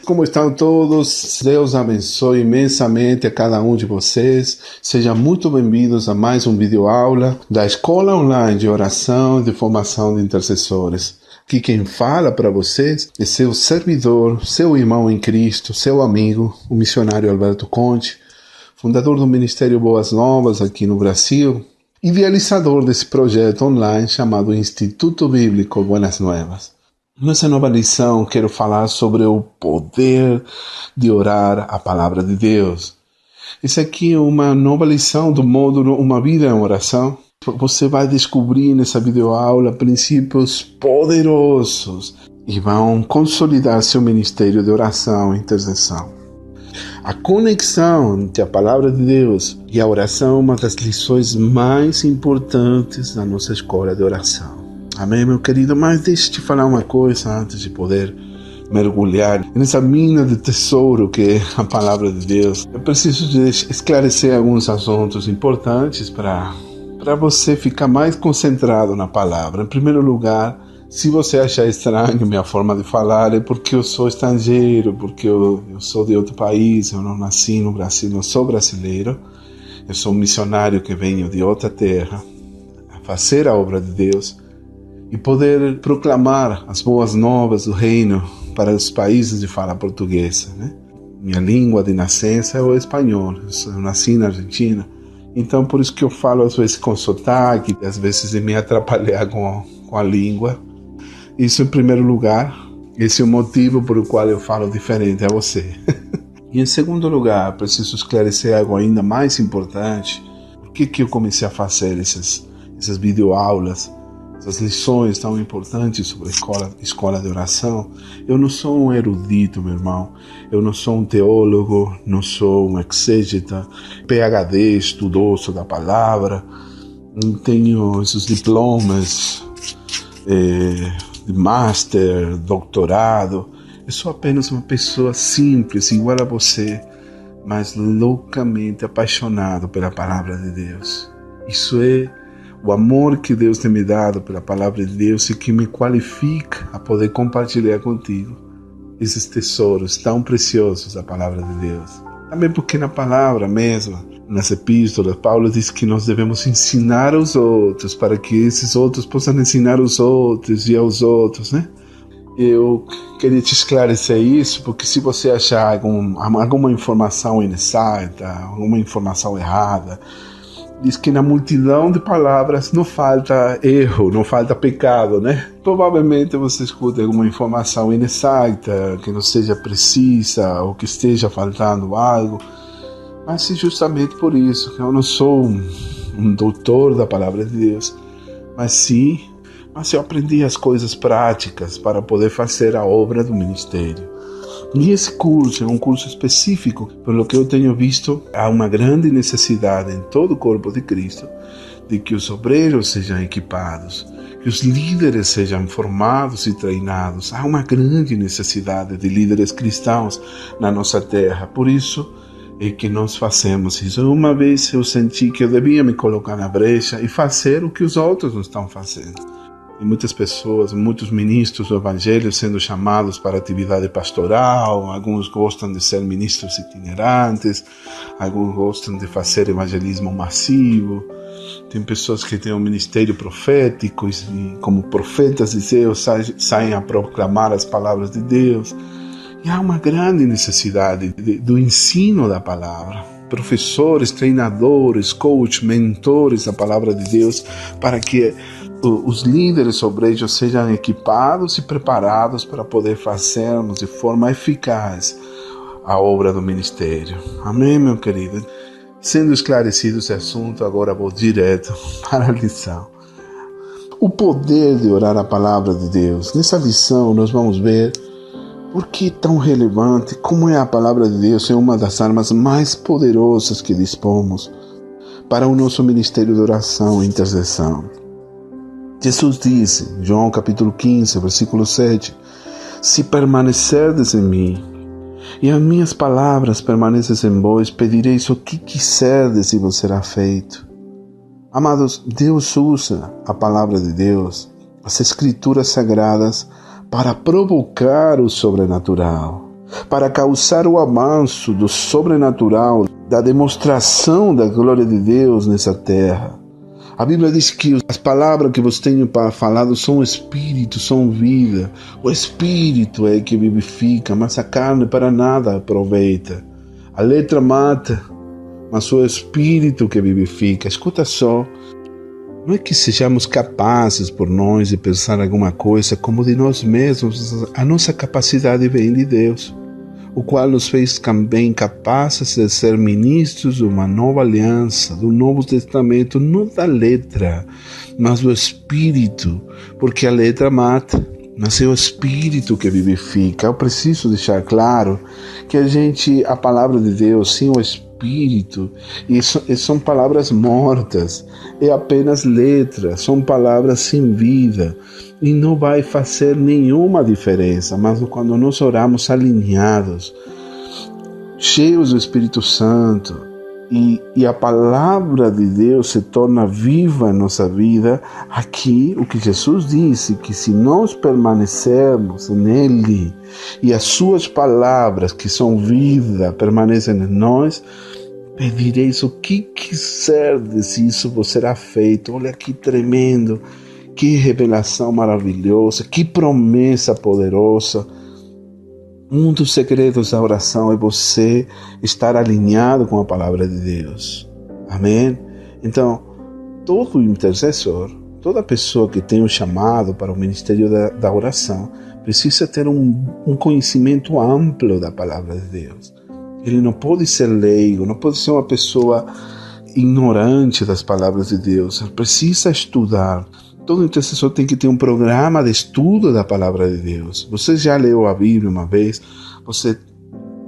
Como estão todos? Deus abençoe imensamente a cada um de vocês. Sejam muito bem-vindos a mais um vídeo aula da Escola Online de Oração e de Formação de Intercessores. Aqui quem fala para vocês é seu servidor, seu irmão em Cristo, seu amigo, o missionário Alberto Conte, fundador do Ministério Boas Novas aqui no Brasil, idealizador desse projeto online chamado Instituto Bíblico Buenas Novas. Nessa nova lição quero falar sobre o poder de orar a palavra de Deus. Essa aqui é uma nova lição do módulo Uma Vida em Oração. Você vai descobrir nessa videoaula princípios poderosos e vão consolidar seu ministério de oração e intercessão. A conexão entre a palavra de Deus e a oração é uma das lições mais importantes da nossa escola de oração. Amém, meu querido? Mas deixa eu te falar uma coisa antes de poder mergulhar nessa mina de tesouro que é a palavra de Deus. Eu preciso esclarecer alguns assuntos importantes para você ficar mais concentrado na palavra. Em primeiro lugar, se você achar estranho minha forma de falar, é porque eu sou estrangeiro, porque eu sou de outro país, eu não nasci no Brasil, não sou brasileiro. Eu sou um missionário que venho de outra terra a fazer a obra de Deus e poder proclamar as boas novas do reino para os países de fala portuguesa, né? Minha língua de nascença é o espanhol, eu nasci na Argentina, então por isso que eu falo às vezes com sotaque, às vezes me atrapalhar com a língua. Isso em primeiro lugar, esse é o motivo por qual eu falo diferente a você. E em segundo lugar, preciso esclarecer algo ainda mais importante. Por que eu comecei a fazer essas videoaulas, essas lições tão importantes sobre a escola de oração? Eu não sou um erudito, meu irmão. Eu não sou um teólogo, não sou um exégeta, PhD, estudioso da palavra. Não tenho esses diplomas de master, doutorado. Eu sou apenas uma pessoa simples, igual a você, mas loucamente apaixonado pela palavra de Deus. Isso é o amor que Deus tem me dado pela palavra de Deus e que me qualifica a poder compartilhar contigo esses tesouros tão preciosos da palavra de Deus. Também porque na palavra mesma, nas epístolas, Paulo diz que nós devemos ensinar aos outros para que esses outros possam ensinar os outros e aos outros, né? Eu queria te esclarecer isso, porque se você achar alguma informação inexata, alguma informação errada, diz que na multidão de palavras não falta erro, não falta pecado, né? Provavelmente você escuta alguma informação inexata, que não seja precisa, ou que esteja faltando algo. Mas é justamente por isso que eu não sou um doutor da palavra de Deus, mas eu aprendi as coisas práticas para poder fazer a obra do ministério. E esse curso é um curso específico, pelo que eu tenho visto, há uma grande necessidade em todo o corpo de Cristo de que os obreiros sejam equipados, que os líderes sejam formados e treinados. Há uma grande necessidade de líderes cristãos na nossa terra. Por isso é que nós fazemos isso. Uma vez eu senti que eu devia me colocar na brecha e fazer o que os outros não estão fazendo. E muitas pessoas, muitos ministros do Evangelho sendo chamados para atividade pastoral, alguns gostam de ser ministros itinerantes, alguns gostam de fazer evangelismo massivo, tem pessoas que têm um ministério profético e como profetas de Deus saem a proclamar as palavras de Deus. E há uma grande necessidade do ensino da palavra. Professores, treinadores, coaches, mentores da palavra de Deus, para que os líderes obreiros sejam equipados e preparados para poder fazermos de forma eficaz a obra do ministério. Amém, meu querido? Sendo esclarecido esse assunto, agora vou direto para a lição. O poder de orar a palavra de Deus. Nessa lição nós vamos ver por que é tão relevante, como é a palavra de Deus, é uma das armas mais poderosas que dispomos para o nosso ministério de oração e intercessão. Jesus disse, João capítulo 15, versículo 7, se permanecerdes em mim, e as minhas palavras permanecem em vós, pedireis o que quiserdes e vos será feito. Amados, Deus usa a palavra de Deus, as escrituras sagradas, para provocar o sobrenatural, para causar o avanço do sobrenatural, da demonstração da glória de Deus nessa terra. A Bíblia diz que as palavras que vos tenho falado são espírito, são vida. O espírito é que vivifica, mas a carne para nada aproveita. A letra mata, mas o espírito que vivifica. Escuta só, não é que sejamos capazes por nós de pensar alguma coisa como de nós mesmos. A nossa capacidade vem de Deus, o qual nos fez também capazes de ser ministros de uma nova aliança, do Novo Testamento, não da letra, mas do Espírito, porque a letra mata, mas é o Espírito que vivifica. Eu preciso deixar claro que a palavra de Deus, sim, o Espírito, são palavras mortas, é apenas letra, são palavras sem vida, e não vai fazer nenhuma diferença, mas quando nós oramos alinhados, cheios do Espírito Santo, e a palavra de Deus se torna viva em nossa vida, aqui o que Jesus disse, que se nós permanecermos nele, e as suas palavras, que são vida, permanecem em nós, pedireis o que quiserdes, e isso vos será feito. Olha que tremendo, que revelação maravilhosa, que promessa poderosa. Um dos segredos da oração é você estar alinhado com a palavra de Deus. Amém? Então, todo intercessor, toda pessoa que tem um chamado para o ministério da oração, precisa ter um conhecimento amplo da palavra de Deus. Ele não pode ser leigo, não pode ser uma pessoa ignorante das palavras de Deus. Ele precisa estudar. Todo intercessor tem que ter um programa de estudo da palavra de Deus. Você já leu a Bíblia uma vez, você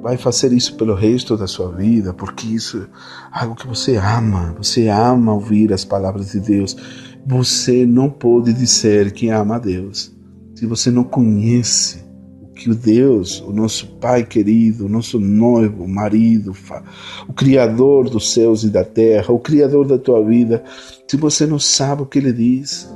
vai fazer isso pelo resto da sua vida, porque isso é algo que você ama ouvir as palavras de Deus. Você não pode dizer que ama a Deus se você não conhece o que o Deus, o nosso Pai querido, o nosso noivo, o marido, o Criador dos céus e da terra, o Criador da tua vida, se você não sabe o que Ele diz.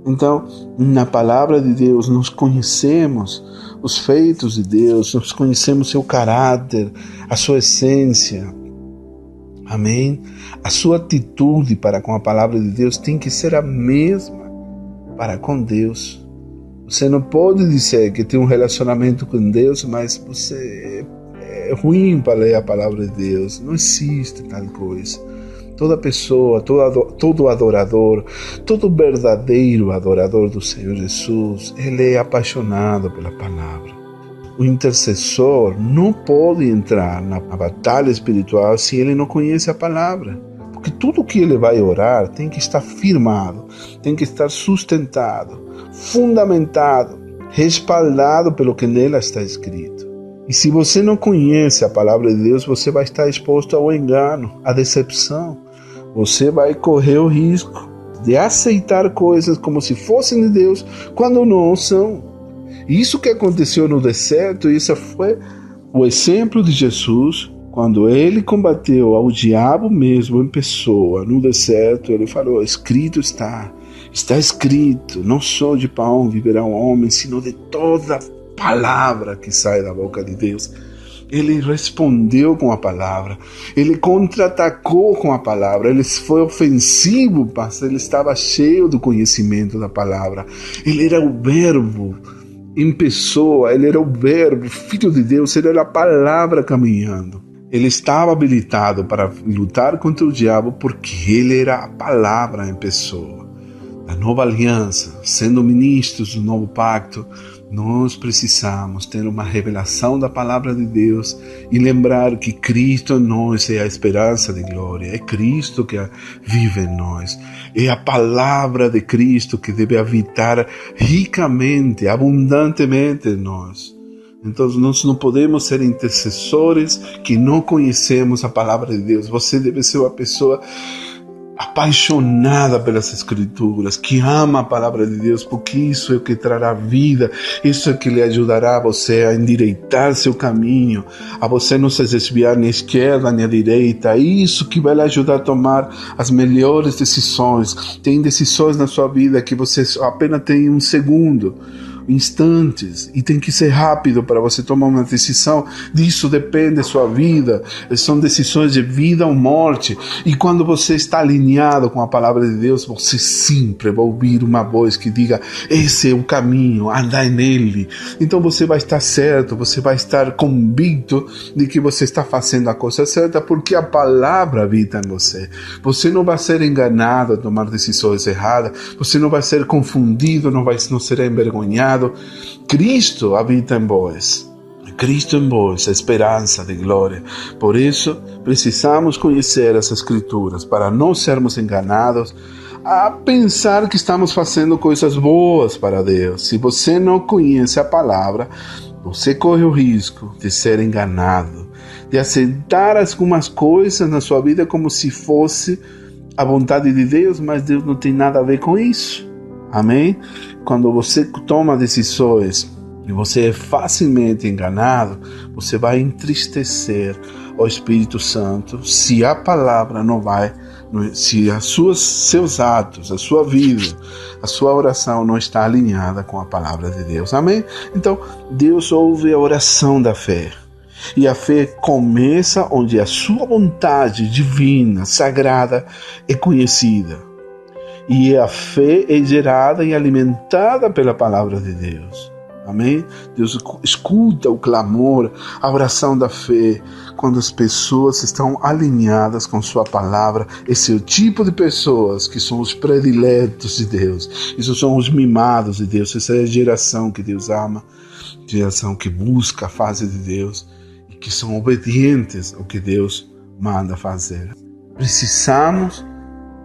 Então, na palavra de Deus, nós conhecemos os feitos de Deus, nós conhecemos seu caráter, a sua essência. Amém? A sua atitude para com a palavra de Deus tem que ser a mesma para com Deus. Você não pode dizer que tem um relacionamento com Deus, mas você é ruim para ler a palavra de Deus. Não existe tal coisa. Toda pessoa, todo adorador, todo verdadeiro adorador do Senhor Jesus, ele é apaixonado pela palavra. O intercessor não pode entrar na batalha espiritual se ele não conhece a palavra. Porque tudo que ele vai orar tem que estar firmado, tem que estar sustentado, fundamentado, respaldado pelo que nela está escrito. E se você não conhece a palavra de Deus, você vai estar exposto ao engano, à decepção. Você vai correr o risco de aceitar coisas como se fossem de Deus, quando não são. Isso que aconteceu no deserto, isso foi o exemplo de Jesus, quando ele combateu ao diabo mesmo em pessoa, no deserto. Ele falou, escrito está escrito, não só de pão viverá um homem, sino de toda palavra que sai da boca de Deus. Ele respondeu com a palavra, ele contra-atacou com a palavra, ele foi ofensivo, mas ele estava cheio do conhecimento da palavra. Ele era o verbo em pessoa, ele era o verbo, filho de Deus, ele era a palavra caminhando. Ele estava habilitado para lutar contra o diabo porque ele era a palavra em pessoa. A nova aliança, sendo ministros do novo pacto, nós precisamos ter uma revelação da palavra de Deus e lembrar que Cristo em nós é a esperança de glória, é Cristo que vive em nós, é a palavra de Cristo que deve habitar ricamente, abundantemente em nós. Então nós não podemos ser intercessores que não conhecemos a palavra de Deus. Você deve ser uma pessoa apaixonada pelas Escrituras, que ama a palavra de Deus, porque isso é o que trará vida, isso é o que lhe ajudará a você a endireitar seu caminho, a você não se desviar nem à esquerda nem à direita, isso que vai lhe ajudar a tomar as melhores decisões. Tem decisões na sua vida que você apenas tem um segundo, instantes e tem que ser rápido para você tomar uma decisão. Disso depende sua vida. São decisões de vida ou morte. E quando você está alinhado com a palavra de Deus, você sempre vai ouvir uma voz que diga: esse é o caminho, andai nele. Então você vai estar certo, você vai estar convicto de que você está fazendo a coisa certa, porque a palavra habita em você. Você não vai ser enganado a tomar decisões erradas, você não vai ser confundido, não será envergonhado. Cristo habita em vós. Cristo em vós, a esperança de glória. Por isso, precisamos conhecer as Escrituras para não sermos enganados a pensar que estamos fazendo coisas boas para Deus. Se você não conhece a palavra, você corre o risco de ser enganado, de aceitar algumas coisas na sua vida como se fosse a vontade de Deus, mas Deus não tem nada a ver com isso. Amém? Quando você toma decisões e você é facilmente enganado, você vai entristecer o Espírito Santo se a palavra não vai, se seus atos, a sua vida, a sua oração não está alinhada com a palavra de Deus. Amém? Então, Deus ouve a oração da fé. E a fé começa onde a sua vontade divina, sagrada, é conhecida. E a fé é gerada e alimentada pela palavra de Deus. Amém? Deus escuta o clamor, a oração da fé, quando as pessoas estão alinhadas com sua palavra. Esse é o tipo de pessoas que são os prediletos de Deus. Esses são os mimados de Deus. Essa é a geração que Deus ama, geração que busca a face de Deus e que são obedientes ao que Deus manda fazer. Precisamos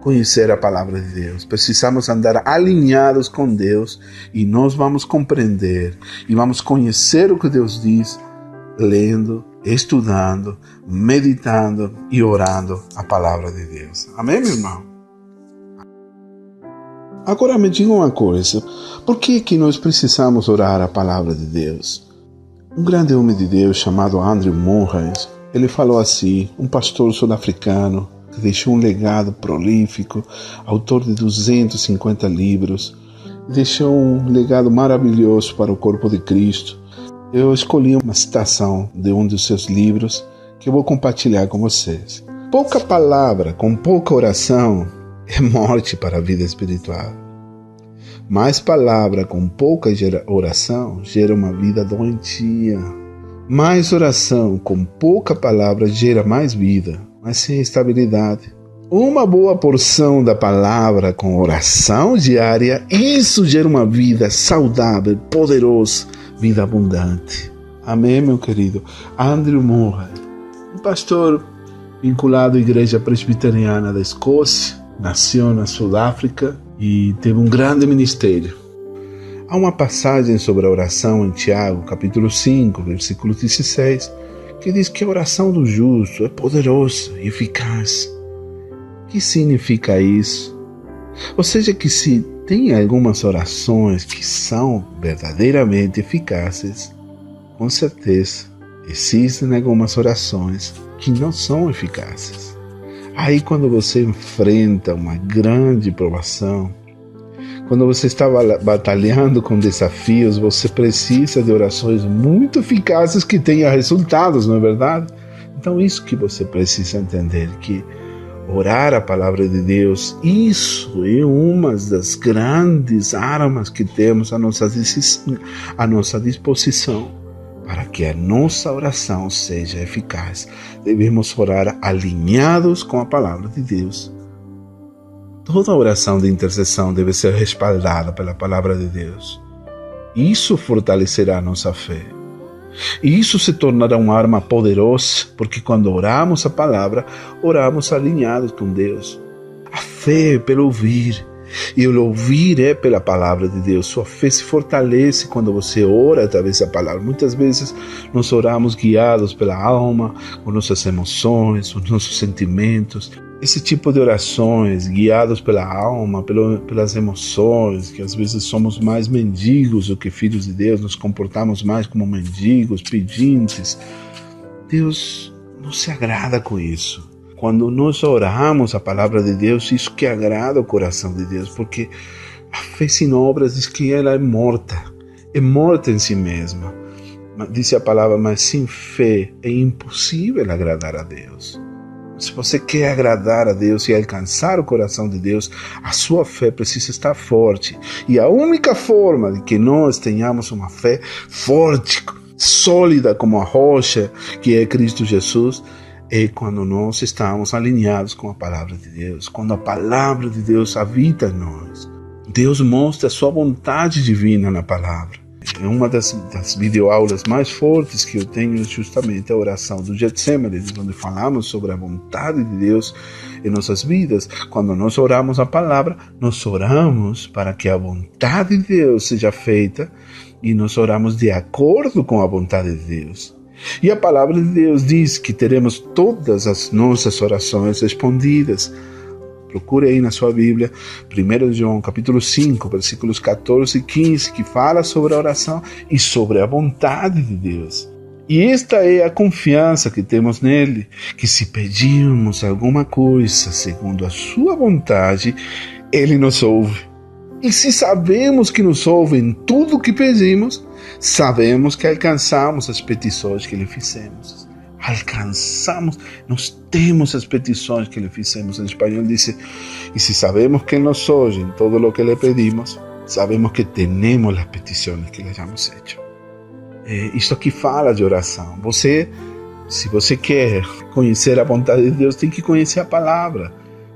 conhecer a palavra de Deus, precisamos andar alinhados com Deus e nós vamos compreender e vamos conhecer o que Deus diz lendo, estudando, meditando e orando a palavra de Deus. Amém, meu irmão? Agora me diga uma coisa, por que nós precisamos orar a palavra de Deus? Um grande homem de Deus chamado Andrew Murray, ele falou assim, um pastor sul-africano, que deixou um legado prolífico, autor de 250 livros, deixou um legado maravilhoso para o corpo de Cristo. Eu escolhi uma citação de um dos seus livros que eu vou compartilhar com vocês. Pouca palavra com pouca oração é morte para a vida espiritual. Mais palavra com pouca oração gera uma vida doentia. Mais oração com pouca palavra gera mais vida, mas sem estabilidade. Uma boa porção da palavra com oração diária, isso gera uma vida saudável, poderosa, vida abundante. Amém, meu querido? Andrew Murray, um pastor vinculado à Igreja Presbiteriana da Escócia, nasceu na Sudáfrica e teve um grande ministério. Há uma passagem sobre a oração em Tiago, capítulo 5, versículo 16, que diz que a oração do justo é poderosa e eficaz. O que significa isso? Ou seja, que se tem algumas orações que são verdadeiramente eficazes, com certeza existem algumas orações que não são eficazes. Aí quando você enfrenta uma grande provação, quando você está batalhando com desafios, você precisa de orações muito eficazes que tenham resultados, não é verdade? Então isso que você precisa entender, que orar a palavra de Deus, isso é uma das grandes armas que temos à nossa disposição para que a nossa oração seja eficaz. Devemos orar alinhados com a palavra de Deus. Toda oração de intercessão deve ser respaldada pela palavra de Deus. Isso fortalecerá a nossa fé. E isso se tornará uma arma poderosa, porque quando oramos a palavra, oramos alinhados com Deus. A fé é pelo ouvir, e o ouvir é pela palavra de Deus. Sua fé se fortalece quando você ora através da palavra. Muitas vezes nós oramos guiados pela alma, com nossas emoções, os nossos sentimentos. Esse tipo de orações, guiados pela alma, pelas emoções, que às vezes somos mais mendigos do que filhos de Deus, nos comportamos mais como mendigos, pedintes. Deus não se agrada com isso. Quando nós oramos a palavra de Deus, isso que agrada o coração de Deus, porque a fé sem obras diz que ela é morta. é morta em si mesma. Diz a palavra, mas sem fé é impossível agradar a Deus. Se você quer agradar a Deus e alcançar o coração de Deus, a sua fé precisa estar forte. E a única forma de que nós tenhamos uma fé forte, sólida como a rocha, que é Cristo Jesus, é quando nós estamos alinhados com a palavra de Deus. Quando a palavra de Deus habita em nós. Deus mostra a sua vontade divina na palavra. Uma das videoaulas mais fortes que eu tenho é justamente a oração do Getsemane, onde falamos sobre a vontade de Deus em nossas vidas. Quando nós oramos a palavra, nós oramos para que a vontade de Deus seja feita e nós oramos de acordo com a vontade de Deus. E a palavra de Deus diz que teremos todas as nossas orações respondidas. Procure aí na sua Bíblia, 1 João capítulo 5, versículos 14 e 15, que fala sobre a oração e sobre a vontade de Deus. E esta é a confiança que temos nele, que se pedirmos alguma coisa segundo a sua vontade, ele nos ouve. E se sabemos que nos ouve em tudo o que pedimos, sabemos que alcançamos as petições que lhe fizemos. Alcançamos, nós temos as petições que lhe fizemos. Em espanhol diz, e se sabemos que ele nos oye em todo o que lhe pedimos, sabemos que temos as petições que lhe hayamos hecho. Isto aqui fala de oração. Se você quer conhecer a vontade de Deus, tem que conhecer a palavra.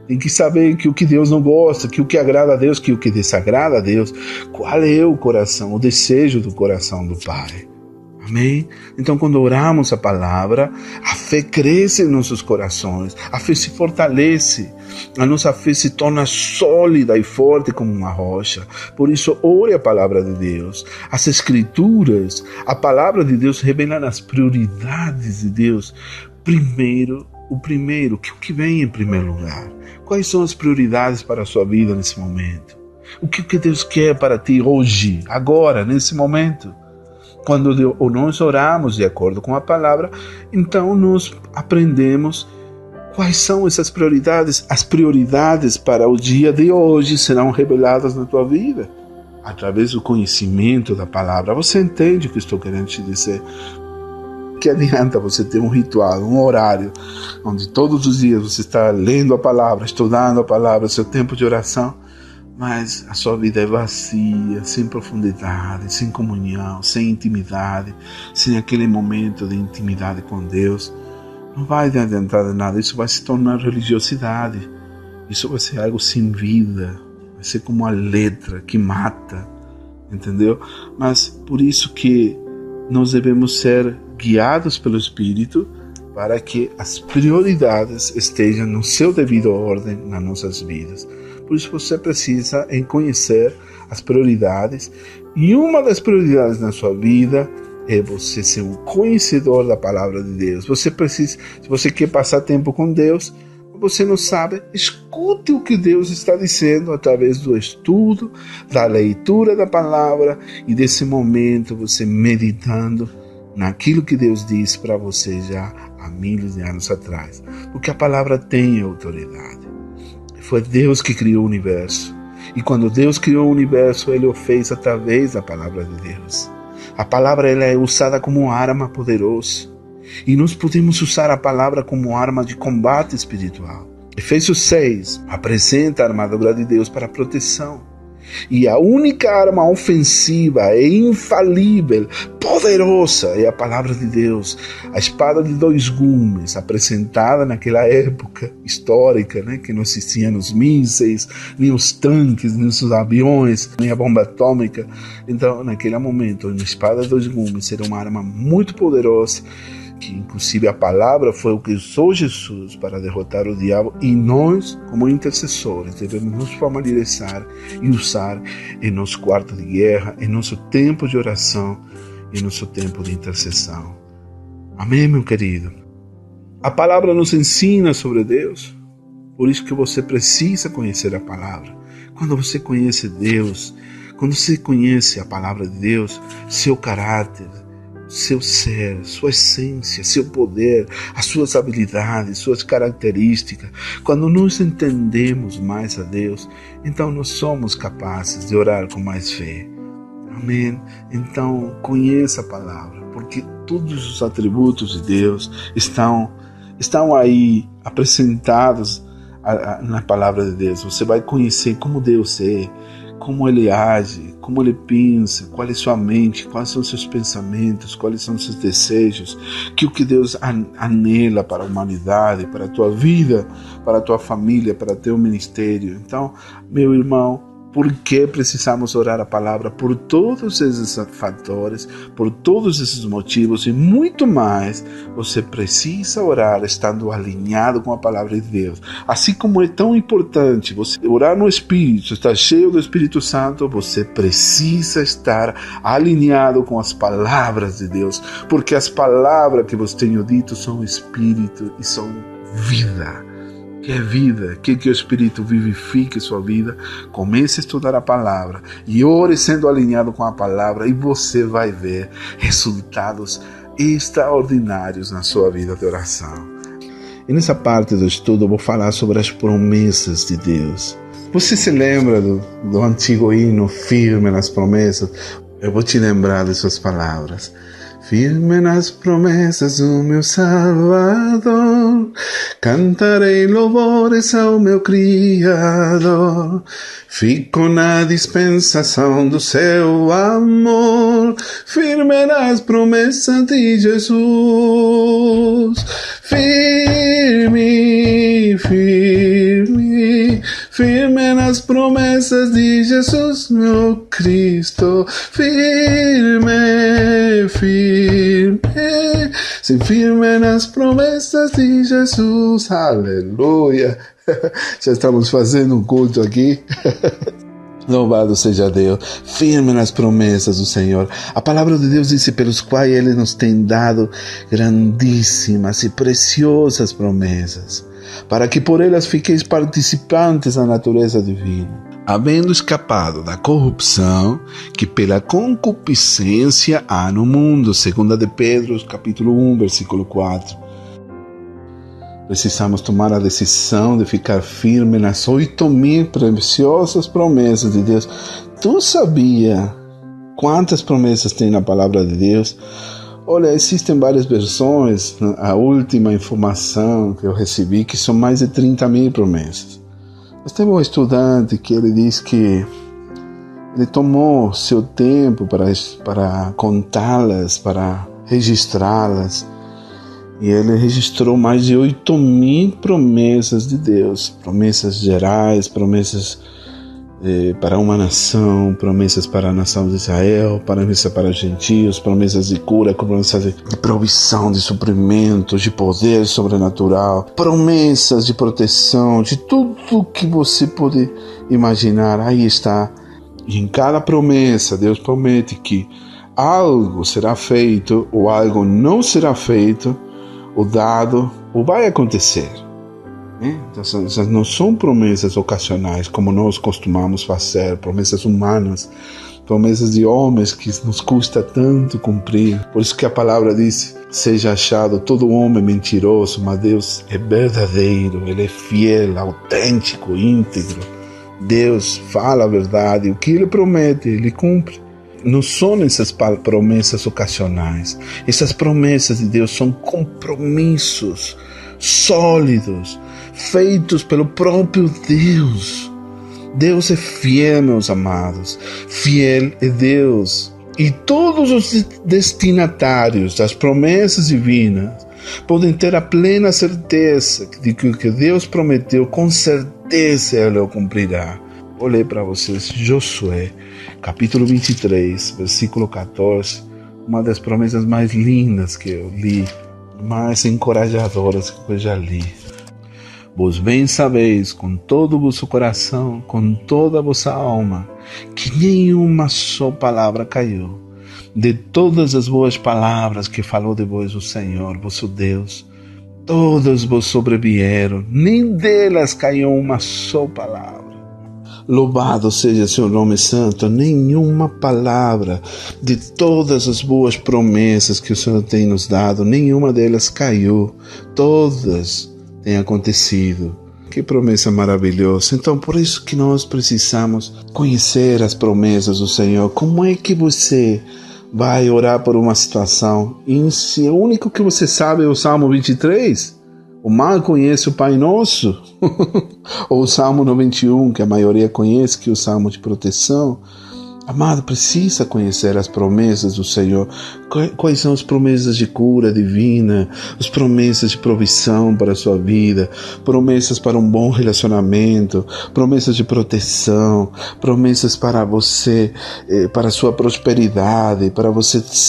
Tem que saber que o que Deus não gosta, que o que agrada a Deus, que o que desagrada a Deus. Qual é o coração, o desejo do coração do Pai? Amém? Então, quando oramos a palavra, a fé cresce em nossos corações, a fé se fortalece, a nossa fé se torna sólida e forte como uma rocha. Por isso, ore a palavra de Deus. As Escrituras, a palavra de Deus revela as prioridades de Deus. O que vem em primeiro lugar? Quais são as prioridades para a sua vida nesse momento? O que Deus quer para ti hoje, agora, nesse momento? Quando nós oramos de acordo com a palavra, então nós aprendemos quais são essas prioridades. As prioridades para o dia de hoje serão reveladas na tua vida, através do conhecimento da palavra. Você entende o que estou querendo te dizer? Que adianta você ter um ritual, um horário, onde todos os dias você está lendo a palavra, estudando a palavra, seu tempo de oração, mas a sua vida é vazia, sem profundidade, sem comunhão, sem intimidade, sem aquele momento de intimidade com Deus. Não vai adiantar de nada, isso vai se tornar religiosidade, isso vai ser algo sem vida, vai ser como uma letra que mata, entendeu? Mas por isso que nós devemos ser guiados pelo Espírito para que as prioridades estejam no seu devido ordem nas nossas vidas. Por isso você precisa conhecer as prioridades, e uma das prioridades na sua vida é você ser um conhecedor da palavra de Deus. Você precisa, se você quer passar tempo com Deus, você não sabe, escute o que Deus está dizendo através do estudo, da leitura da palavra e desse momento você meditando naquilo que Deus disse para você já há milhares de anos atrás. Porque a palavra tem autoridade. Foi Deus que criou o universo. E quando Deus criou o universo, Ele o fez através da palavra de Deus. A palavra ela é usada como uma arma poderosa. E nós podemos usar a palavra como arma de combate espiritual. Efésios 6 apresenta a armadura de Deus para proteção. E a única arma ofensiva e infalível, poderosa, é a palavra de Deus. A espada de 2 gumes, apresentada naquela época histórica, que não existiam os mísseis, nem os tanques, nem os aviões, nem a bomba atômica. Então, naquele momento, a espada de 2 gumes era uma arma muito poderosa, que inclusive a palavra foi o que usou Jesus para derrotar o diabo, e nós, como intercessores, devemos nos familiarizar e usar em nosso quarto de guerra, em nosso tempo de oração, em nosso tempo de intercessão. Amém, meu querido? A palavra nos ensina sobre Deus, por isso que você precisa conhecer a palavra. Quando você conhece Deus, quando você conhece a palavra de Deus, seu caráter, seu ser, sua essência, seu poder, as suas habilidades, suas características. Quando nós entendemos mais a Deus, então nós somos capazes de orar com mais fé. Amém? Então, conheça a palavra, porque todos os atributos de Deus estão aí apresentados na palavra de Deus. Você vai conhecer como Deus é, como Ele age, como Ele pensa, qual é sua mente, quais são seus pensamentos, quais são seus desejos, que o que Deus anela para a humanidade, para a tua vida, para a tua família, para o teu ministério. Então, meu irmão, por que precisamos orar a palavra? Por todos esses fatores, por todos esses motivos e muito mais, você precisa orar estando alinhado com a palavra de Deus. Assim como é tão importante você orar no Espírito, estar cheio do Espírito Santo, você precisa estar alinhado com as palavras de Deus, porque as palavras que vos tenho dito são Espírito e são vida. Que é vida, que o Espírito vivifique sua vida. Comece a estudar a palavra e ore sendo alinhado com a palavra e você vai ver resultados extraordinários na sua vida de oração. E nessa parte do estudo eu vou falar sobre as promessas de Deus. Você se lembra do antigo hino Firme nas Promessas? Eu vou te lembrar de suas palavras. Firme nas promessas do meu Salvador, cantarei louvores ao meu Criador. Fico na dispensação do seu amor, firme nas promessas de Jesus. Firme, firme, firme nas promessas de Jesus, meu Cristo. Firme, firme, sim, firme nas promessas de Jesus. Aleluia! Já estamos fazendo um culto aqui. Louvado seja Deus, firme nas promessas do Senhor. A palavra de Deus diz: pelos quais Ele nos tem dado grandíssimas e preciosas promessas, para que por elas fiqueis participantes da natureza divina, havendo escapado da corrupção que pela concupiscência há no mundo. 2 de Pedro, capítulo 1, versículo 4. Precisamos tomar a decisão de ficar firme nas 8.000 preciosas promessas de Deus. Tu sabia quantas promessas tem na palavra de Deus? Olha, existem várias versões. A última informação que eu recebi que são mais de 30.000 promessas. Mas tem um estudante que ele diz que ele tomou seu tempo para contá-las, para registrá-las. E ele registrou mais de 8.000 promessas de Deus. Promessas gerais, promessas para uma nação, promessas para a nação de Israel, promessas para os gentios, promessas de cura, promessas de provisão, de suprimentos, de poder sobrenatural, promessas de proteção, de tudo que você pode imaginar. Aí está. E em cada promessa, Deus promete que algo será feito ou algo não será feito, o dado, ou vai acontecer. Então, essas não são promessas ocasionais, como nós costumamos fazer, promessas humanas, promessas de homens que nos custa tanto cumprir. Por isso que a palavra diz: seja achado todo homem mentiroso, mas Deus é verdadeiro, Ele é fiel, autêntico, íntegro. Deus fala a verdade, o que Ele promete, Ele cumpre. Não são essas promessas ocasionais. Essas promessas de Deus são compromissos sólidos, feitos pelo próprio Deus. Deus é fiel, meus amados. Fiel é Deus. E todos os destinatários das promessas divinas podem ter a plena certeza de que o que Deus prometeu, com certeza Ele o cumprirá. Vou ler para vocês Josué, capítulo 23, versículo 14, uma das promessas mais lindas que eu li, mais encorajadoras que eu já li. Vós bem sabeis, com todo o vosso coração, com toda a vossa alma, que nenhuma só palavra caiu de todas as boas palavras que falou de vós o Senhor, vosso Deus. Todas vos sobrevieram, nem delas caiu uma só palavra. Louvado seja seu nome santo. Nenhuma palavra de todas as boas promessas que o Senhor tem nos dado, nenhuma delas caiu. Todas têm acontecido. Que promessa maravilhosa. Então, por isso que nós precisamos conhecer as promessas do Senhor. Como é que você vai orar por uma situação e se o único que você sabe é o Salmo 23? O mal conhece o Pai Nosso? Ou o Salmo 91, que a maioria conhece, que é o Salmo de proteção? Amado, precisa conhecer as promessas do Senhor. Quais são as promessas de cura divina, as promessas de provisão para a sua vida, promessas para um bom relacionamento, promessas de proteção, promessas para você, para a sua prosperidade,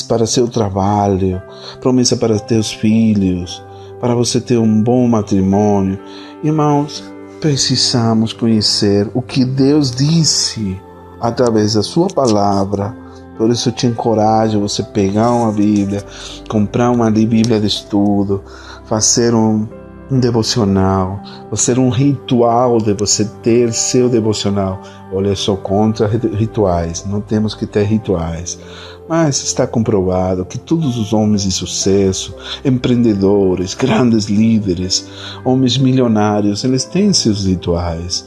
para seu trabalho, promessa para teus filhos, para você ter um bom matrimônio. Irmãos, precisamos conhecer o que Deus disse através da sua palavra. Por isso eu te encorajo a você pegar uma Bíblia, comprar uma Bíblia de estudo, fazer um devocional, fazer um ritual de você ter seu devocional. Olha, eu sou contra rituais, não temos que ter rituais. Mas está comprovado que todos os homens de sucesso, empreendedores, grandes líderes, homens milionários, eles têm seus rituais.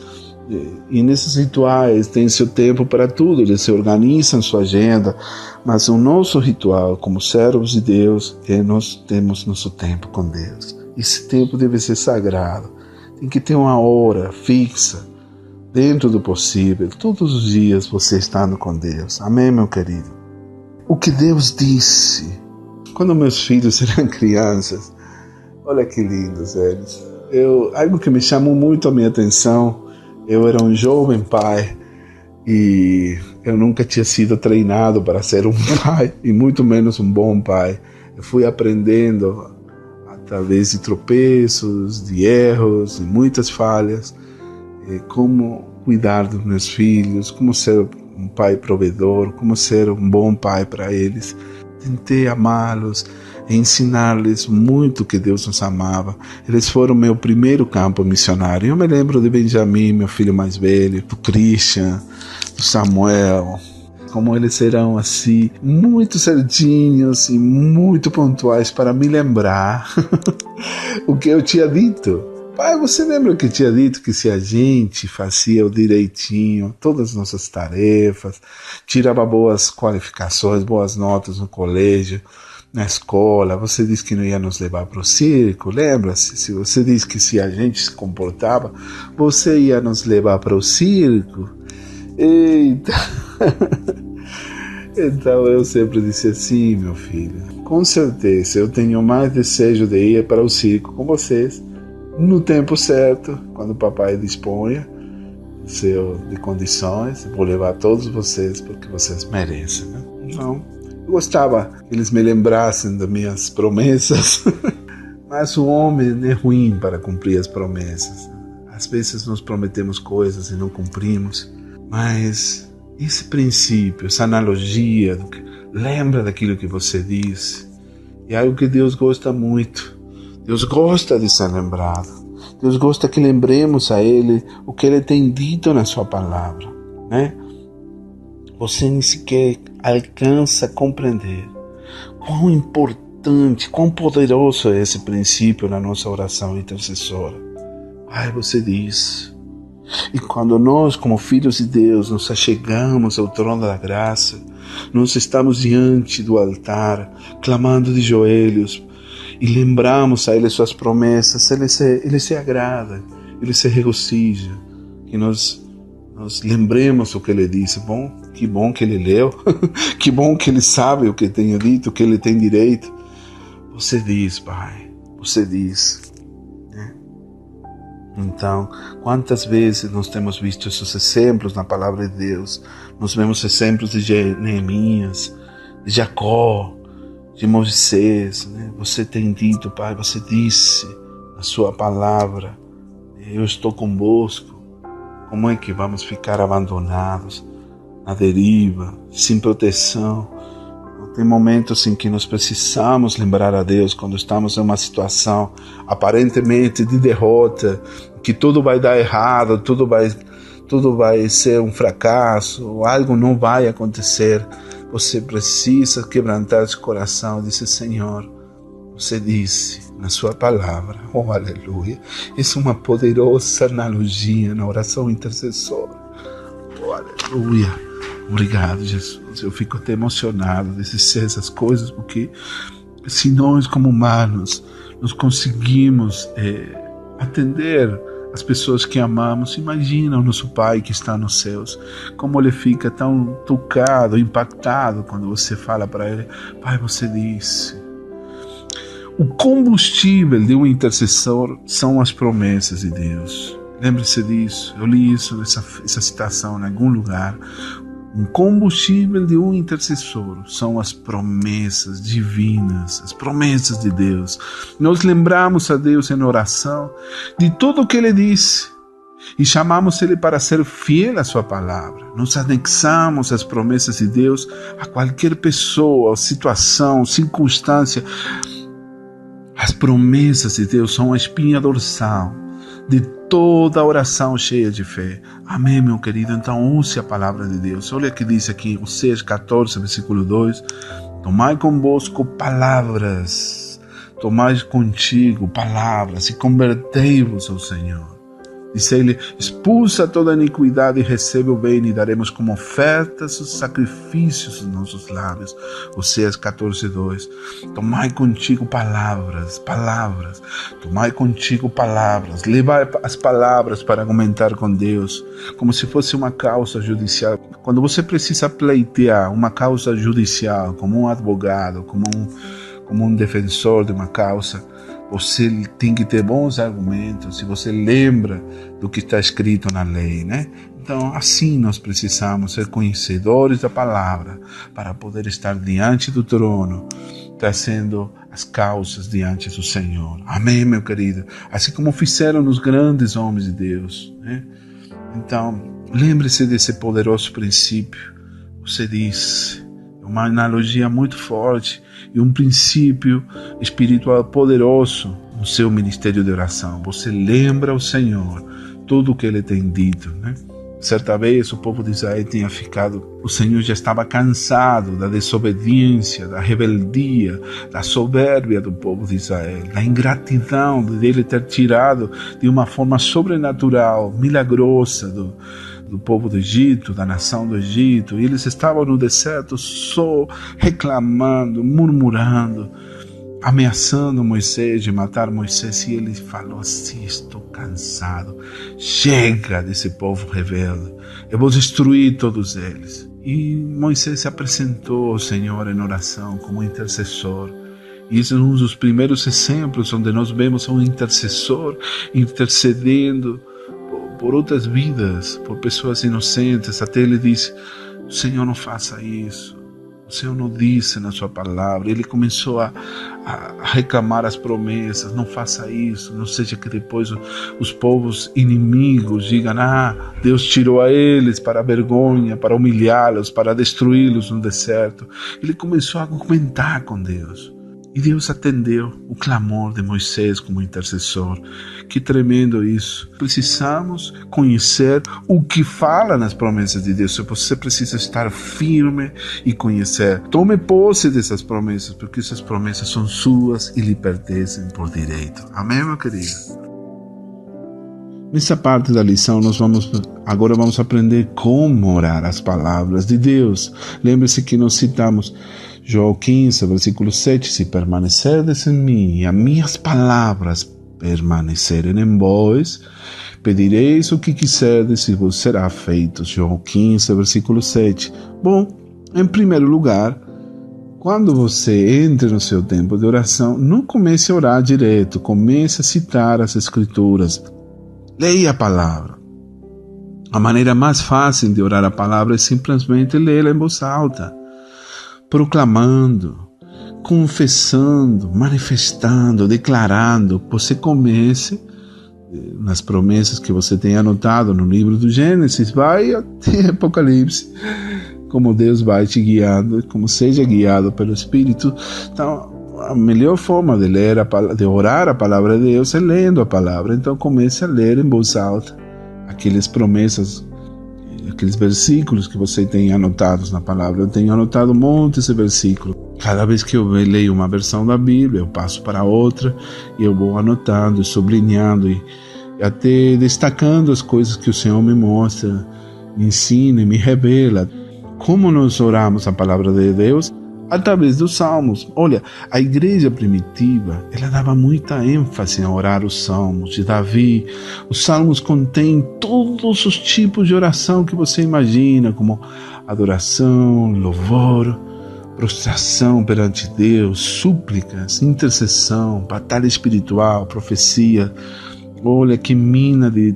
E nesses rituais tem seu tempo para tudo, eles se organizam sua agenda, mas o nosso ritual como servos de Deus é nós temos nosso tempo com Deus. Esse tempo deve ser sagrado, tem que ter uma hora fixa, dentro do possível, todos os dias você estando com Deus. Amém, meu querido? O que Deus disse quando meus filhos eram crianças, olha que lindos eles. Algo que me chamou muito a minha atenção. Eu era um jovem pai e eu nunca tinha sido treinado para ser um pai e muito menos um bom pai. Eu fui aprendendo através de tropeços, de erros, de muitas falhas, como cuidar dos meus filhos, como ser um pai provedor, como ser um bom pai para eles. Tentei amá-los, ensinar-lhes muito que Deus nos amava. Eles foram meu primeiro campo missionário. Eu me lembro de Benjamin, meu filho mais velho, do Christian, do Samuel, como eles eram assim, muito certinhos e muito pontuais para me lembrar o que eu tinha dito. Pai, você lembra que eu tinha dito que se a gente fazia o direitinho, todas as nossas tarefas, tirava boas qualificações, boas notas no colégio, na escola, você disse que não ia nos levar para o circo, lembra-se? Se você disse que se a gente se comportava, você ia nos levar para o circo. Eita! Então eu sempre disse assim, meu filho, com certeza eu tenho mais desejo de ir para o circo com vocês, no tempo certo, quando o papai disponha de condições, vou levar todos vocês porque vocês merecem, né? Então, eu gostava que eles me lembrassem das minhas promessas, mas o homem é ruim para cumprir as promessas. Às vezes nós prometemos coisas e não cumprimos, mas esse princípio, essa analogia, lembra daquilo que você disse, é algo que Deus gosta muito. Deus gosta de ser lembrado. Deus gosta que lembremos a Ele o que Ele tem dito na sua palavra, né? Você nem sequer alcança a compreender quão importante, quão poderoso é esse princípio na nossa oração intercessora. Pai, você diz. E quando nós, como filhos de Deus, nos achegamos ao trono da graça, nós estamos diante do altar, clamando de joelhos, e lembramos a Ele suas promessas, Ele se agrada, Ele se regozija, que nós lembremos o que Ele disse. Que bom que Ele leu, que bom que Ele sabe o que tenho dito, o que Ele tem direito. Você diz, Pai, você diz, né? Então, quantas vezes nós temos visto esses exemplos na palavra de Deus? Nós vemos exemplos de Neemias, de Jacó, de Moisés, né? Você tem dito, Pai, você disse na sua palavra, eu estou convosco. Como é que vamos ficar abandonados, na deriva, sem proteção? Tem momentos em que nós precisamos lembrar a Deus quando estamos em uma situação aparentemente de derrota, que tudo vai dar errado, tudo vai ser um fracasso, algo não vai acontecer. Você precisa quebrantar esse coração e dizer, Senhor, Você disse na sua palavra, oh aleluia, isso é uma poderosa analogia na oração intercessora. Oh aleluia, obrigado Jesus, eu fico até emocionado de dizer essas coisas, porque se nós como humanos nós conseguimos atender as pessoas que amamos, imagina o nosso Pai que está nos céus, como Ele fica tão tocado, impactado quando você fala para Ele, Pai, você disse. O combustível de um intercessor são as promessas de Deus. Lembre-se disso, eu li essa citação em algum lugar. Um combustível de um intercessor são as promessas divinas, as promessas de Deus. Nós lembramos a Deus em oração de tudo o que Ele disse e chamamos Ele para ser fiel à sua palavra. Nós anexamos as promessas de Deus a qualquer pessoa, situação, circunstância. As promessas de Deus são a espinha dorsal de toda oração cheia de fé. Amém, meu querido? Então use a palavra de Deus. Olha o que diz aqui, Oséias 14, versículo 2. Tomai convosco palavras, tomai contigo palavras e convertei-vos ao Senhor. Diz ele, expulsa toda iniquidade e recebe o bem e daremos como ofertas os sacrifícios dos nossos lábios. Oséias 14, 2. Tomai contigo palavras. Tomai contigo palavras. Leva as palavras para argumentar com Deus, como se fosse uma causa judicial. Quando você precisa pleitear uma causa judicial, como um advogado, como um defensor de uma causa, você tem que ter bons argumentos, se você lembra do que está escrito na lei, né? Então, assim nós precisamos ser conhecedores da palavra para poder estar diante do trono, trazendo as causas diante do Senhor. Amém, meu querido? Assim como fizeram os grandes homens de Deus, né? Então, lembre-se desse poderoso princípio. Você disse, uma analogia muito forte e um princípio espiritual poderoso no seu ministério de oração. Você lembra ao Senhor tudo o que Ele tem dito, né? Certa vez o povo de Israel tinha ficado, o Senhor já estava cansado da desobediência, da rebeldia, da soberbia do povo de Israel, da ingratidão dele ter tirado de uma forma sobrenatural, milagrosa do povo do Egito, da nação do Egito, e eles estavam no deserto só reclamando, murmurando, ameaçando Moisés de matar Moisés, e ele falou assim, estou cansado, chega desse povo rebelde, eu vou destruir todos eles. E Moisés se apresentou ao Senhor em oração como intercessor. E esse é um dos primeiros exemplos onde nós vemos um intercessor intercedendo por outras vidas, por pessoas inocentes. Até ele disse, Senhor, não faça isso, o Senhor não disse na sua palavra. Ele começou a reclamar as promessas, não faça isso, não seja que depois os povos inimigos digam, Deus tirou a eles para a vergonha, para humilhá-los, para destruí-los no deserto. Ele começou a argumentar com Deus. E Deus atendeu o clamor de Moisés como intercessor. Que tremendo isso. Precisamos conhecer o que fala nas promessas de Deus. Você precisa estar firme e conhecer. Tome posse dessas promessas, porque essas promessas são suas e lhe pertencem por direito. Amém, meu querido? Nessa parte da lição, agora vamos aprender como orar as palavras de Deus. Lembre-se que nós citamos João 15, versículo 7, se permanecerdes em mim e as minhas palavras permanecerem em vós, pedireis o que quiserdes e vos será feito. João 15, versículo 7. Bom, em primeiro lugar, quando você entre no seu tempo de oração, não comece a orar direto, comece a citar as Escrituras. Leia a palavra. A maneira mais fácil de orar a palavra é simplesmente lê-la em voz alta, proclamando, confessando, manifestando, declarando. Você comece nas promessas que você tem anotado no livro do Gênesis, vai até Apocalipse, como Deus vai te guiando, como seja guiado pelo Espírito. Então, a melhor forma de orar a palavra de Deus é lendo a palavra. Então comece a ler em voz alta aquelas promessas, aqueles versículos que você tem anotados na palavra. Eu tenho anotado um monte de versículos. Cada vez que eu leio uma versão da Bíblia, eu passo para outra e eu vou anotando, sublinhando e até destacando as coisas que o Senhor me mostra, me ensina, me revela. Como nós oramos a palavra de Deus? Através dos salmos. Olha, a igreja primitiva, ela dava muita ênfase a orar os salmos de Davi. Os salmos contêm todos os tipos de oração que você imagina, como adoração, louvor, prostração perante Deus, súplicas, intercessão, batalha espiritual, profecia. Olha que mina de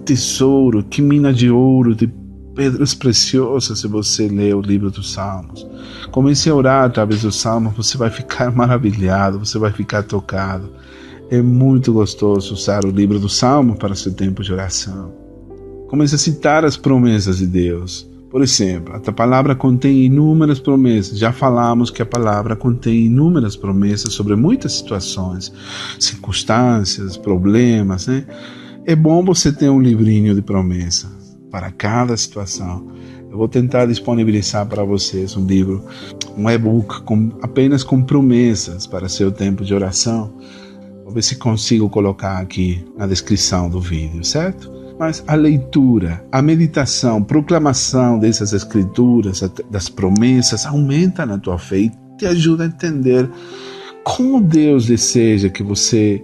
tesouro, que mina de ouro, de pedras preciosas se você ler o livro dos Salmos. Comece a orar através dos Salmos, você vai ficar maravilhado, você vai ficar tocado. É muito gostoso usar o livro dos Salmos para seu tempo de oração. Comece a citar as promessas de Deus. Por exemplo, a palavra contém inúmeras promessas. Já falamos que a palavra contém inúmeras promessas sobre muitas situações, circunstâncias, problemas, né? É bom você ter um livrinho de promessas para cada situação. Eu vou tentar disponibilizar para vocês um livro, um e-book apenas com promessas para seu tempo de oração. Vou ver se consigo colocar aqui na descrição do vídeo, certo? Mas a leitura, a meditação, proclamação dessas escrituras, das promessas, aumenta na tua fé e te ajuda a entender como Deus deseja que você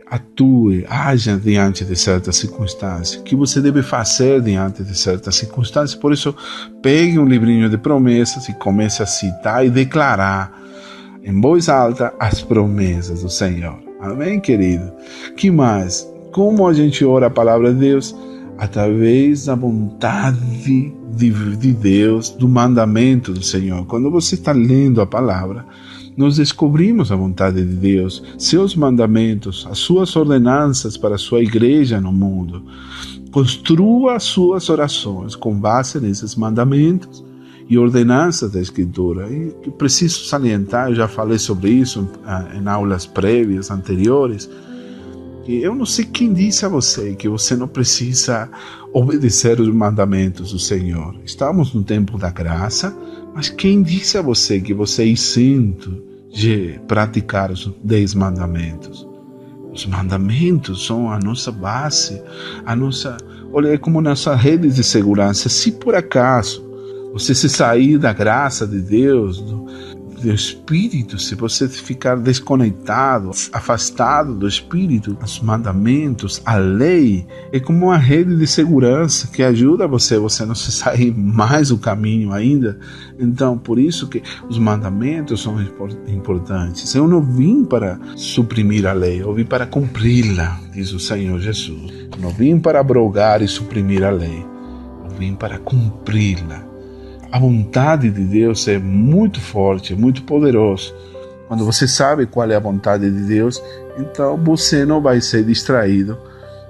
atue, haja diante de certas circunstâncias, o que você deve fazer diante de certas circunstâncias. Por isso, pegue um livrinho de promessas e comece a citar e declarar em voz alta as promessas do Senhor. Amém, querido? Que mais? Como a gente ora a palavra de Deus? Através da vontade de Deus, do mandamento do Senhor. Quando você está lendo a palavra, nós descobrimos a vontade de Deus, seus mandamentos, as suas ordenanças para a sua igreja no mundo. Construa as suas orações com base nesses mandamentos e ordenanças da Escritura. E eu preciso salientar, eu já falei sobre isso em aulas prévias, anteriores, que eu não sei quem disse a você que você não precisa obedecer os mandamentos do Senhor. Estamos no tempo da graça, mas quem disse a você que você é isento de praticar os 10 mandamentos? Os mandamentos são a nossa base, olha, é como nossa rede de segurança. Se por acaso você se sair da graça de Deus, do Espírito, se você ficar desconectado, afastado do Espírito, os mandamentos, a lei, é como uma rede de segurança que ajuda você não se sair mais do caminho ainda. Então, por isso que os mandamentos são importantes. Eu não vim para suprimir a lei, eu vim para cumpri-la, diz o Senhor Jesus. Eu não vim para abrogar e suprimir a lei, eu vim para cumpri-la. A vontade de Deus é muito forte, muito poderosa. Quando você sabe qual é a vontade de Deus, então você não vai ser distraído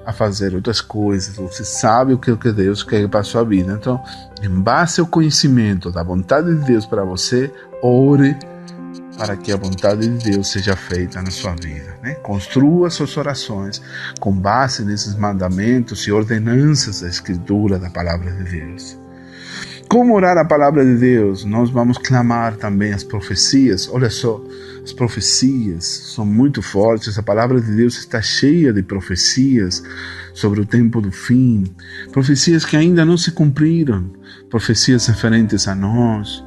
a fazer outras coisas. Você sabe o que Deus quer para a sua vida. Então, em base ao conhecimento da vontade de Deus para você, ore para que a vontade de Deus seja feita na sua vida, né? Construa suas orações com base nesses mandamentos e ordenanças da Escritura, da Palavra de Deus. Como orar a palavra de Deus? Nós vamos clamar também as profecias. Olha só, as profecias são muito fortes. A palavra de Deus está cheia de profecias sobre o tempo do fim. Profecias que ainda não se cumpriram. Profecias referentes a nós.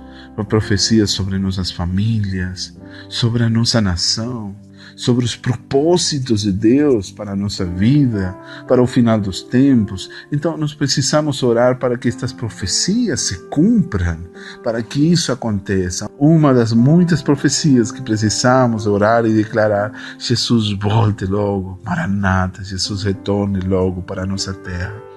Profecias sobre nossas famílias, sobre a nossa nação, sobre os propósitos de Deus para a nossa vida, para o final dos tempos. Então nós precisamos orar para que estas profecias se cumpram, para que isso aconteça. Uma das muitas profecias que precisamos orar e declarar: Jesus volte logo, Maranata, Jesus retorne logo para a nossa terra.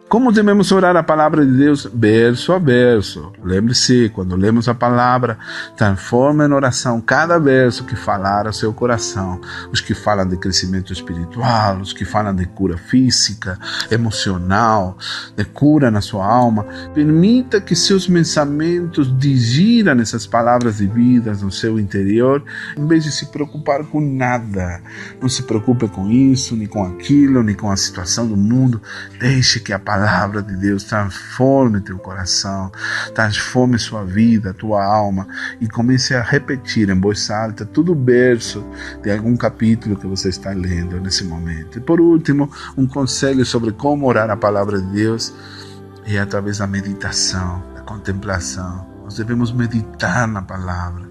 Como devemos orar a palavra de Deus? Verso a verso. Lembre-se, quando lemos a palavra, transforma em oração cada verso que falar ao seu coração. Os que falam de crescimento espiritual, os que falam de cura física, emocional, de cura na sua alma. Permita que seus pensamentos digiram essas palavras de vida no seu interior, em vez de se preocupar com nada. Não se preocupe com isso, nem com aquilo, nem com a situação do mundo. Deixe que a palavra palavra de Deus transforme teu coração, transforme sua vida, tua alma, e comece a repetir em voz alta todo o verso de algum capítulo que você está lendo nesse momento. E por último, um conselho sobre como orar a palavra de Deus é através da meditação, da contemplação. Nós devemos meditar na palavra.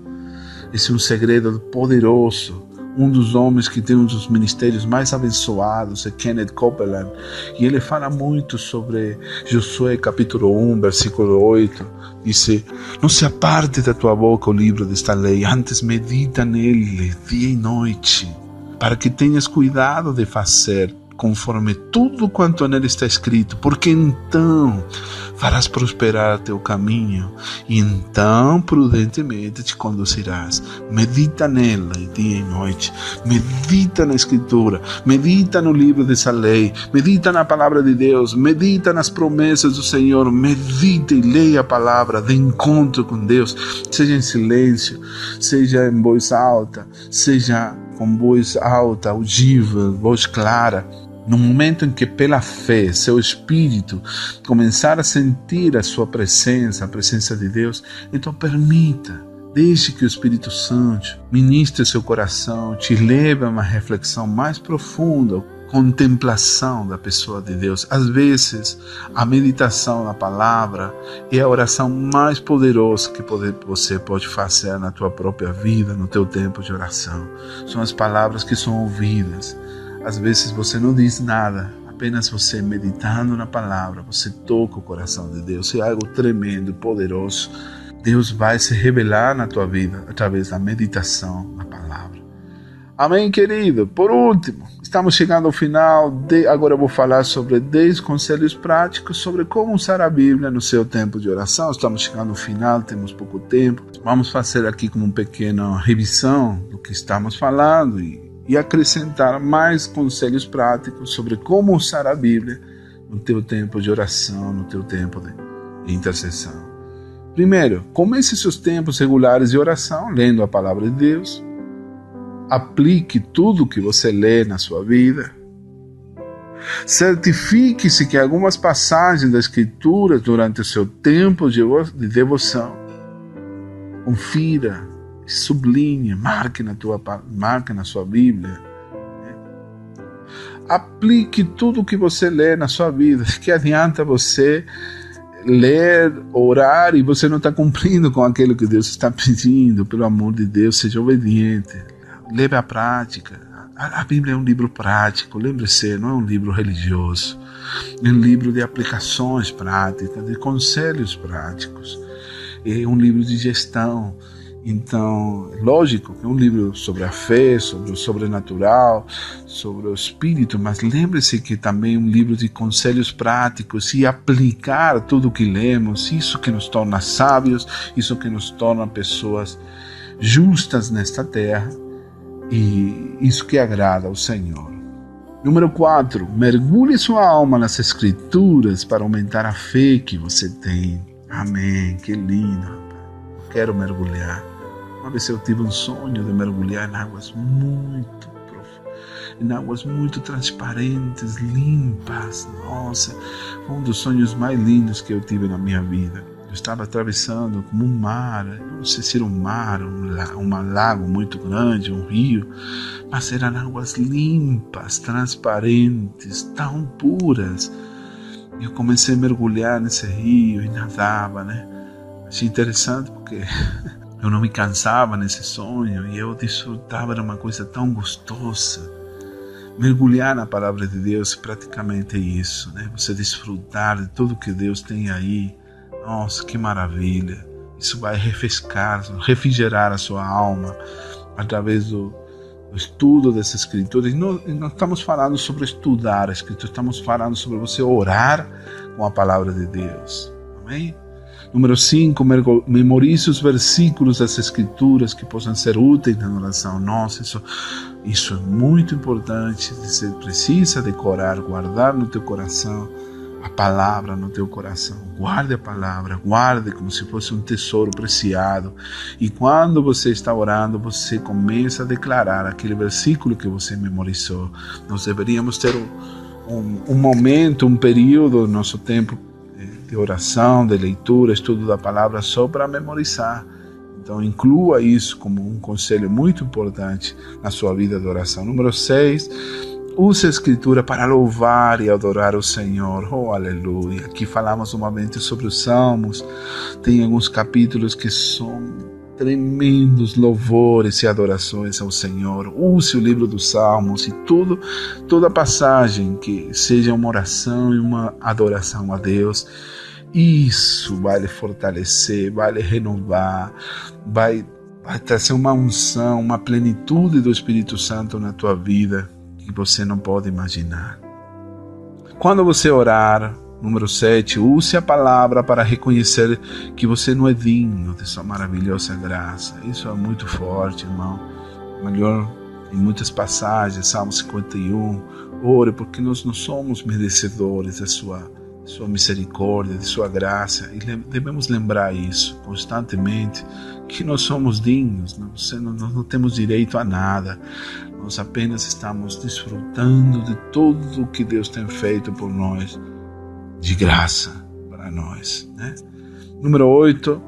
Esse é um segredo poderoso. Um dos homens que tem um dos ministérios mais abençoados é Kenneth Copeland, e ele fala muito sobre Josué capítulo 1, versículo 8, diz: não se aparte da tua boca o livro desta lei, antes medita nele dia e noite, para que tenhas cuidado de fazer conforme tudo quanto nele está escrito, porque então farás prosperar teu caminho, e então prudentemente te conduzirás. Medita nela dia e noite, medita na Escritura, medita no livro dessa lei, medita na palavra de Deus, medita nas promessas do Senhor, medita e leia a palavra de encontro com Deus, seja em silêncio, seja em voz alta, seja com voz alta, audível, voz clara. No momento em que pela fé, seu espírito começar a sentir a sua presença, a presença de Deus, então permita, deixe que o Espírito Santo ministre seu coração, te leve a uma reflexão mais profunda, contemplação da pessoa de Deus. Às vezes, a meditação na palavra é a oração mais poderosa que você pode fazer na tua própria vida, no teu tempo de oração. São as palavras que são ouvidas. Às vezes você não diz nada, apenas você meditando na palavra, você toca o coração de Deus. É algo tremendo, poderoso. Deus vai se revelar na tua vida através da meditação na palavra. Amém, querido? Por último, estamos chegando ao final. Agora eu vou falar sobre 10 conselhos práticos sobre como usar a Bíblia no seu tempo de oração. Estamos chegando ao final, temos pouco tempo. Vamos fazer aqui como uma pequena revisão do que estamos falando e acrescentar mais conselhos práticos sobre como usar a Bíblia no teu tempo de oração, no teu tempo de intercessão. Primeiro, comece seus tempos regulares de oração lendo a palavra de Deus. Aplique tudo que você lê na sua vida. Certifique-se que algumas passagens da Escritura durante o seu tempo de devoção. Confira, sublinhe, marque na sua Bíblia. Aplique tudo o que você lê na sua vida. Que adianta você ler, orar e você não está cumprindo com aquilo que Deus está pedindo? Pelo amor de Deus, seja obediente. Leve a prática. A Bíblia é um livro prático, lembre-se, não é um livro religioso. É um livro de aplicações práticas, de conselhos práticos. É um livro de gestão. Então, lógico que é um livro sobre a fé, sobre o sobrenatural, sobre o espírito, mas lembre-se que também é um livro de conselhos práticos, e aplicar tudo o que lemos, isso que nos torna sábios, isso que nos torna pessoas justas nesta terra, e isso que agrada ao Senhor. Número 4, mergulhe sua alma nas Escrituras para aumentar a fé que você tem. Amém, que lindo, rapaz. Quero mergulhar. Uma vez eu tive um sonho de mergulhar em águas muito profundas, em águas muito transparentes, limpas. Nossa, foi um dos sonhos mais lindos que eu tive na minha vida. Eu estava atravessando como um mar, eu não sei se era um mar, um lago muito grande, um rio, mas eram águas limpas, transparentes, tão puras. Eu comecei a mergulhar nesse rio e nadava, né? Achei interessante porque eu não me cansava nesse sonho e eu desfrutava de uma coisa tão gostosa. Mergulhar na palavra de Deus praticamente é isso, né? Você desfrutar de tudo que Deus tem aí. Nossa, que maravilha. Isso vai refrigerar a sua alma através do estudo dessa Escritura. E não estamos falando sobre estudar a Escritura, estamos falando sobre você orar com a palavra de Deus. Amém? Número 5, memorize os versículos das Escrituras que possam ser úteis na oração. Nossa, isso é muito importante. Você precisa decorar, guardar no teu coração a palavra no teu coração. Guarde a palavra, guarde como se fosse um tesouro preciado. E quando você está orando, você começa a declarar aquele versículo que você memorizou. Nós deveríamos ter um momento, um período do nosso tempo de oração, de leitura, estudo da palavra só para memorizar. Então inclua isso como um conselho muito importante na sua vida de oração. Número 6, use a Escritura para louvar e adorar o Senhor. Oh, aleluia. Aqui falamos novamente sobre os Salmos. Tem alguns capítulos que são tremendos louvores e adorações ao Senhor. Use o livro dos Salmos e toda passagem que seja uma oração e uma adoração a Deus. Isso vai lhe fortalecer, vai lhe renovar, vai trazer uma unção, uma plenitude do Espírito Santo na tua vida que você não pode imaginar. Quando você orar, número 7, use a palavra para reconhecer que você não é digno de sua maravilhosa graça. Isso é muito forte, irmão. Melhor, em muitas passagens, Salmo 51, ore porque nós não somos merecedores da sua misericórdia, de sua graça, e devemos lembrar isso constantemente, que nós somos dignos, nós não temos direito a nada, nós apenas estamos desfrutando de tudo o que Deus tem feito por nós, de graça para nós, né? Número 8,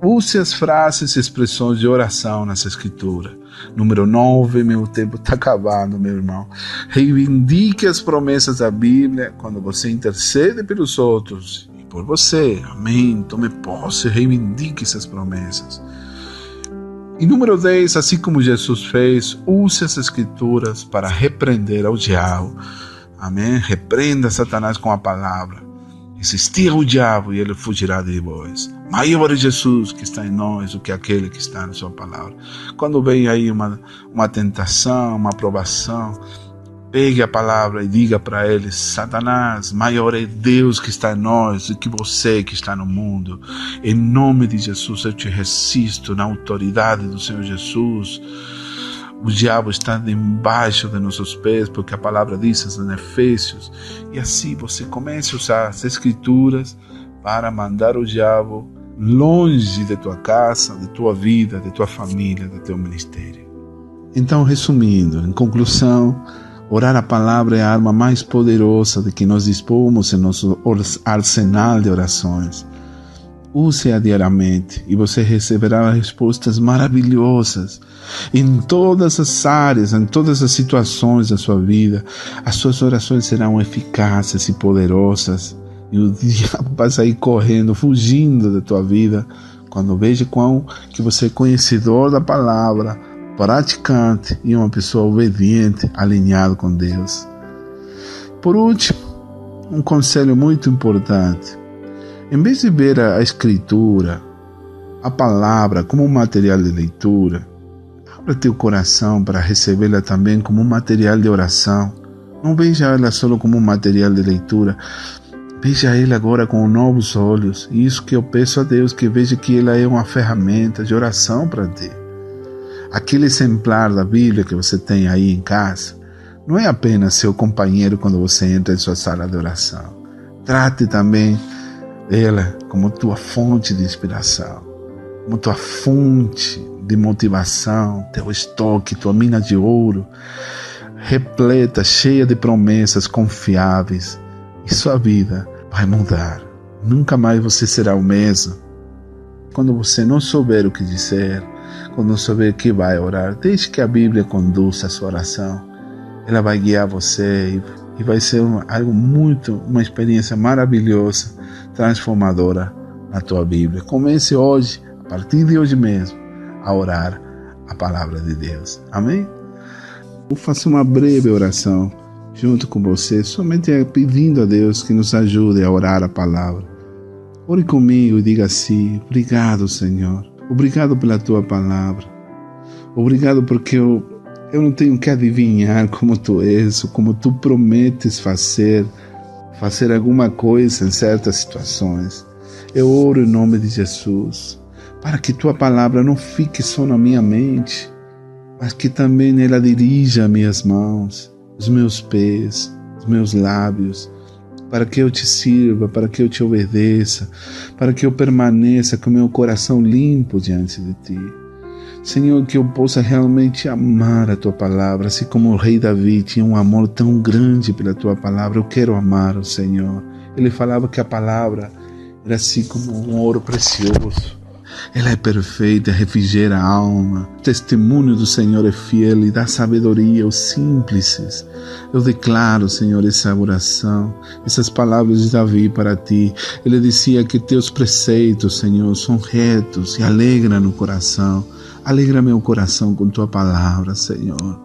use as frases e expressões de oração nessa escritura. Número 9, meu tempo está acabando, meu irmão. Reivindique as promessas da Bíblia quando você intercede pelos outros e por você. Amém. Tome posse, reivindique essas promessas. E número 10, assim como Jesus fez, use as Escrituras para repreender ao diabo. Amém. Repreenda Satanás com a palavra. Resistir ao diabo e ele fugirá de vós. Maior é Jesus que está em nós do que aquele que está na sua palavra. Quando vem aí uma tentação, uma provação, pegue a palavra e diga para ele: Satanás, maior é Deus que está em nós do que você que está no mundo. Em nome de Jesus eu te resisto na autoridade do Senhor Jesus. O diabo está debaixo de nossos pés, porque a palavra diz em Efésios. E assim você começa a usar as Escrituras para mandar o diabo longe de tua casa, de tua vida, de tua família, do teu ministério. Então, resumindo, em conclusão, orar a palavra é a arma mais poderosa de que nós dispomos em nosso arsenal de orações. Use-a diariamente e você receberá respostas maravilhosas em todas as áreas, em todas as situações da sua vida. As suas orações serão eficazes e poderosas e o diabo vai sair correndo, fugindo da tua vida quando veja que você é conhecedor da palavra, praticante e uma pessoa obediente, alinhado com Deus. Por último, um conselho muito importante. Em vez de ver a Escritura, a palavra como um material de leitura, abra teu coração para recebê-la também como um material de oração. Não veja ela só como um material de leitura, veja ela agora com novos olhos. E isso que eu peço a Deus, que veja que ela é uma ferramenta de oração para ti. Aquele exemplar da Bíblia que você tem aí em casa, não é apenas seu companheiro quando você entra em sua sala de oração. Trate também ela como tua fonte de inspiração, como tua fonte de motivação, teu estoque, tua mina de ouro, repleta, cheia de promessas confiáveis, e sua vida vai mudar. Nunca mais você será o mesmo. Quando você não souber o que dizer, quando não souber o que vai orar, deixe que a Bíblia conduza a sua oração. Ela vai guiar você e vai ser uma experiência maravilhosa, transformadora na tua Bíblia. Comece hoje, a partir de hoje mesmo, a orar a palavra de Deus. Amém? Eu faço uma breve oração junto com você, somente pedindo a Deus que nos ajude a orar a palavra. Ore comigo e diga assim: obrigado, Senhor. Obrigado pela tua palavra. Obrigado porque eu não tenho que adivinhar como tu és, ou como tu prometes fazer alguma coisa em certas situações. Eu oro em nome de Jesus, para que tua palavra não fique só na minha mente, mas que também ela dirija minhas mãos, os meus pés, os meus lábios, para que eu te sirva, para que eu te obedeça, para que eu permaneça com meu coração limpo diante de ti. Senhor, que eu possa realmente amar a Tua palavra, assim como o rei Davi tinha um amor tão grande pela Tua palavra. Eu quero amar o Senhor. Ele falava que a palavra era assim como um ouro precioso. Ela é perfeita, refrigera a alma. O testemunho do Senhor é fiel e dá sabedoria aos simples. Eu declaro, Senhor, essa oração, essas palavras de Davi para Ti. Ele dizia que Teus preceitos, Senhor, são retos e alegram no coração. Alegra meu coração com Tua palavra, Senhor.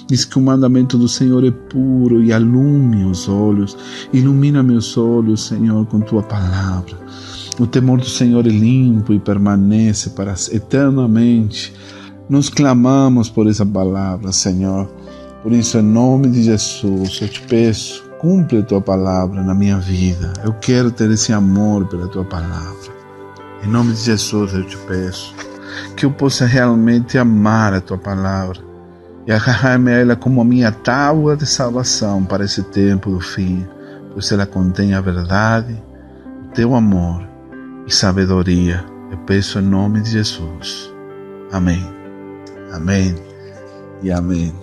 Diz que o mandamento do Senhor é puro e alume os olhos. Ilumina meus olhos, Senhor, com Tua palavra. O temor do Senhor é limpo e permanece para eternamente. Nós clamamos por essa palavra, Senhor. Por isso, em nome de Jesus, eu te peço, cumpre a Tua palavra na minha vida. Eu quero ter esse amor pela Tua palavra. Em nome de Jesus, eu te peço que eu possa realmente amar a Tua palavra e agarrar-me a ela como a minha tábua de salvação para esse tempo do fim, pois ela contém a verdade, o Teu amor e sabedoria. Eu peço em nome de Jesus. Amém. Amém e amém.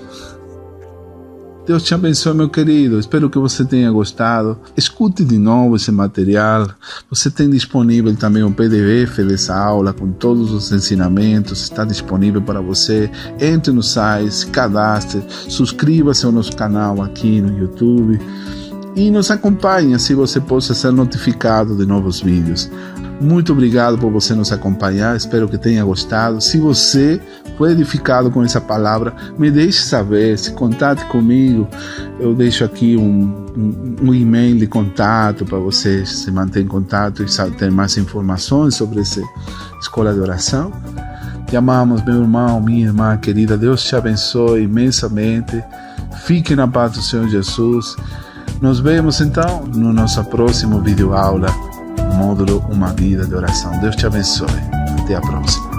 Deus te abençoe, meu querido. Espero que você tenha gostado. Escute de novo esse material. Você tem disponível também um PDF dessa aula com todos os ensinamentos. Está disponível para você. Entre no site, se cadastre, suscreva-se ao nosso canal aqui no YouTube e nos acompanhe, assim você possa ser notificado de novos vídeos. Muito obrigado por você nos acompanhar, espero que tenha gostado. Se você foi edificado com essa palavra, me deixe saber, se contate comigo. Eu deixo aqui um e-mail de contato para você se manter em contato e ter mais informações sobre essa escola de oração. Te amamos, meu irmão, minha irmã querida. Deus te abençoe imensamente. Fique na paz do Senhor Jesus. Nos vemos então no nosso próximo vídeo aula, módulo Uma Vida de Oração. Deus te abençoe. Até a próxima.